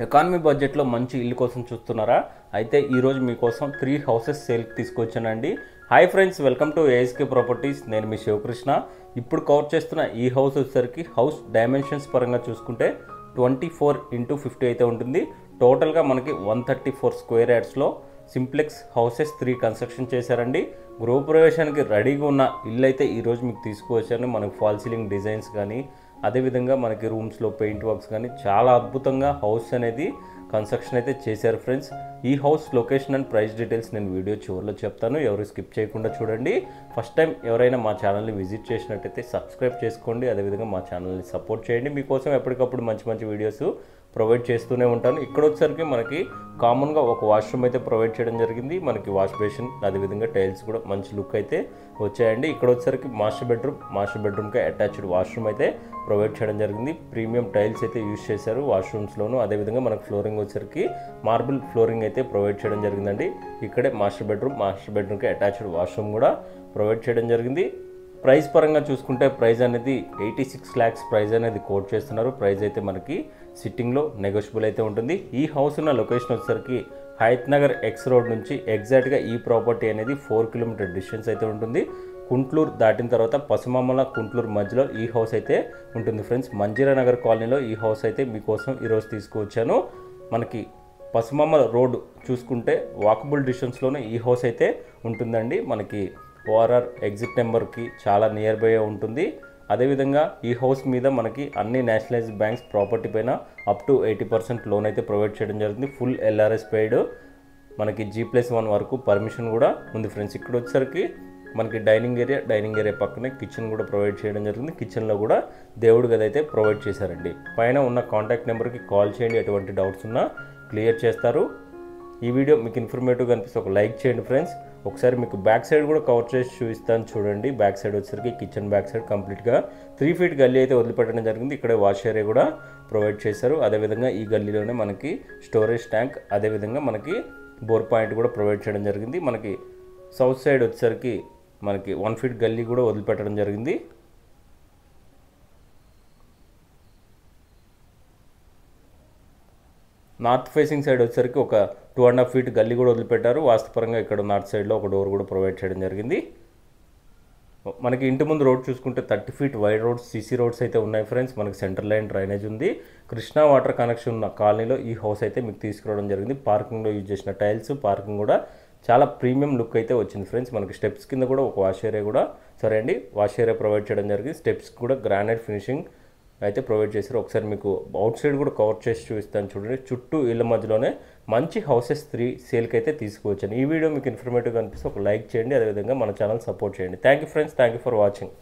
Economy బడ్జెట్లో మంచి ఇల్లు కోసం చూస్తున్నారా? అయితే ఈరోజు మీకోసం 3 హౌసెస్ సేల్కి తీసుకొచ్చానండి. Hi friends, welcome to ASK properties. నేను మీ శివకృష్ణ. ఇప్పుడు కవర్ చేస్తున్న ఈ హౌస్ వచ్చేసరికి హౌస్ డైమెన్షన్స్ పరంగా చూసుకుంటే 24x50 అయితే ఉంటుంది. టోటల్గా మనకి 134 స్క్వేర్ యార్డ్స్లో సింప్లెక్స్ హౌసెస్ 3 కన్స్ట్రక్షన్ చేశారండి. గృహప్రవేశానికి రెడీగా ఉన్న ఇల్లు అయితే ఈరోజు మీకు తీసుకువచ్చాను. మనకు ఫాల్ సీలింగ్ డిజైన్స్ కానీ అదేవిధంగా మనకి రూమ్స్లో పెయింట్ వర్క్స్ కానీ చాలా అద్భుతంగా హౌస్ అనేది కన్స్ట్రక్షన్ అయితే చేశారు ఫ్రెండ్స్. ఈ house location and price details నేను వీడియో చివరిలో చెప్తాను. ఎవరు స్కిప్ చేయకుండా చూడండి. ఫస్ట్ టైం ఎవరైనా మా ఛానల్ని విజిట్ చేసినట్టయితే సబ్స్క్రైబ్ చేసుకోండి. అదేవిధంగా మా ఛానల్ని సపోర్ట్ చేయండి. మీకోసం ఎప్పటికప్పుడు మంచి మంచి వీడియోస్ ప్రొవైడ్ చేస్తూనే ఉంటాను. ఇక్కడ వచ్చేసరికి మనకి కామన్గా ఒక వాష్రూమ్ అయితే ప్రొవైడ్ చేయడం జరిగింది. మనకి వాష్ బేసిన్ అదేవిధంగా టైల్స్ కూడా మంచి లుక్ అయితే వచ్చాయండి. ఇక్కడ వచ్చేసరికి మాస్టర్ బెడ్రూమ్కి అటాచ్డ్ వాష్రూమ్ అయితే ప్రొవైడ్ చేయడం జరిగింది. ప్రీమియం టైల్స్ అయితే యూజ్ చేశారు వాష్రూమ్స్లోను. అదేవిధంగా మనకు ఫ్లోరింగ్ వచ్చేసరికి మార్బుల్ ఫ్లోరింగ్ అయితే ప్రొవైడ్ చేయడం జరిగిందండి. ఇక్కడే మాస్టర్ బెడ్రూమ్కి అటాచ్డ్ వాష్రూమ్ కూడా ప్రొవైడ్ చేయడం జరిగింది. ప్రైస్ పరంగా చూసుకుంటే ప్రైస్ అనేది 86 lakhs ప్రైస్ అనేది కోట్ చేస్తున్నారు. ప్రైస్ అయితే మనకి సిట్టింగ్లో నెగోషియబుల్ అయితే ఉంటుంది. ఈ హౌస్ ఉన్న లొకేషన్ వచ్చేసరికి హయత్ నగర్ ఎక్స్ రోడ్ నుంచి ఎగ్జాక్ట్గా ఈ ప్రాపర్టీ అనేది 4 కిలోమీటర్ డిస్టెన్స్ అయితే ఉంటుంది. కుంట్లూరు దాటిన తర్వాత పసుమమ్మల కుంట్లూరు మధ్యలో ఈ హౌస్ అయితే ఉంటుంది ఫ్రెండ్స్. మంజీరా నగర్ కాలనీలో ఈ హౌస్ అయితే మీకోసం ఈరోజు తీసుకువచ్చాను. మనకి పసుమమ్మల రోడ్ చూసుకుంటే వాకబుల్ డిస్టెన్స్లోనే ఈ హౌస్ అయితే ఉంటుందండి. మనకి ఓఆర్ఆర్ ఎగ్జిట్ నెంబర్కి చాలా నియర్ బై ఉంటుంది. అదేవిధంగా ఈ హౌస్ మీద మనకి అన్ని నేషనలైజ్డ్ బ్యాంక్స్ ప్రాపర్టీ పైన అప్ టు 80% లోన్ అయితే ప్రొవైడ్ చేయడం జరుగుతుంది. Full LRS paid. మనకి G+1 వరకు పర్మిషన్ కూడా ఉంది ఫ్రెండ్స్. ఇక్కడ వచ్చేసరికి మనకి డైనింగ్ ఏరియా పక్కనే కిచెన్ కూడా ప్రొవైడ్ చేయడం జరిగింది. కిచెన్లో కూడా దేవుడి గది అయితే ప్రొవైడ్ చేశారండి. పైన ఉన్న కాంటాక్ట్ నెంబర్కి కాల్ చేయండి. ఎటువంటి డౌట్స్ ఉన్నా క్లియర్ చేస్తారు. ఈ వీడియో మీకు ఇన్ఫర్మేటివ్గా అనిపిస్తే ఒక లైక్ చేయండి ఫ్రెండ్స్. ఒకసారి మీకు బ్యాక్ సైడ్ కూడా కవర్ చేసి చూపిస్తాను చూడండి. బ్యాక్ సైడ్ వచ్చేసరికి కిచెన్ బ్యాక్ సైడ్ కంప్లీట్గా 3 feet గల్లీ అయితే వదిలిపెట్టడం జరిగింది. ఇక్కడే వాష్ ఏరియా కూడా ప్రొవైడ్ చేశారు. అదేవిధంగా ఈ గల్లీలోనే మనకి స్టోరేజ్ ట్యాంక్ అదేవిధంగా మనకి బోర్ పాయింట్ కూడా ప్రొవైడ్ చేయడం జరిగింది. మనకి సౌత్ సైడ్ వచ్చేసరికి మనకి 1 feet గల్లీ కూడా వదిలిపెట్టడం జరిగింది. నార్త్ ఫేసింగ్ సైడ్ వచ్చేసరికి ఒక 2.5 feet గల్లీ కూడా వదిలిపెట్టారు. వాస్తుపరంగా ఇక్కడ నార్త్ సైడ్లో ఒక డోర్ కూడా ప్రొవైడ్ చేయడం జరిగింది. మనకి ఇంటి ముందు రోడ్ చూసుకుంటే 30 feet wide roads CC roads అయితే ఉన్నాయి ఫ్రెండ్స్. మనకి సెంటర్ లైన్ డ్రైనేజ్ ఉంది. కృష్ణా వాటర్ కనెక్షన్ ఉన్న కాలనీలో ఈ హౌస్ అయితే మీకు తీసుకురావడం జరిగింది. పార్కింగ్లో యూజ్ చేసిన టైల్స్ పార్కింగ్ కూడా చాలా ప్రీమియం లుక్ అయితే వచ్చింది ఫ్రెండ్స్. మనకి స్టెప్స్ కింద కూడా ఒక వాష్ ఏరియా ప్రొవైడ్ చేయడం జరిగింది. స్టెప్స్ కూడా గ్రానైట్ ఫినిషింగ్ అయితే ప్రొవైడ్ చేశారు. ఒకసారి మీకు అవుట్ సైడ్ కూడా కవర్ చేసి చూపిస్తాను చూడండి. చుట్టూ ఇళ్ళ మధ్యలోనే మంచి హౌసెస్ 3 సేల్కి అయితే తీసుకువచ్చాను. ఈ వీడియో మీకు ఇన్ఫర్మేటివ్గా అనిపిస్తే ఒక లైక్ చేయండి. అదేవిధంగా మన ఛానల్ సపోర్ట్ చేయండి. Thank you friends. Thank you for watching.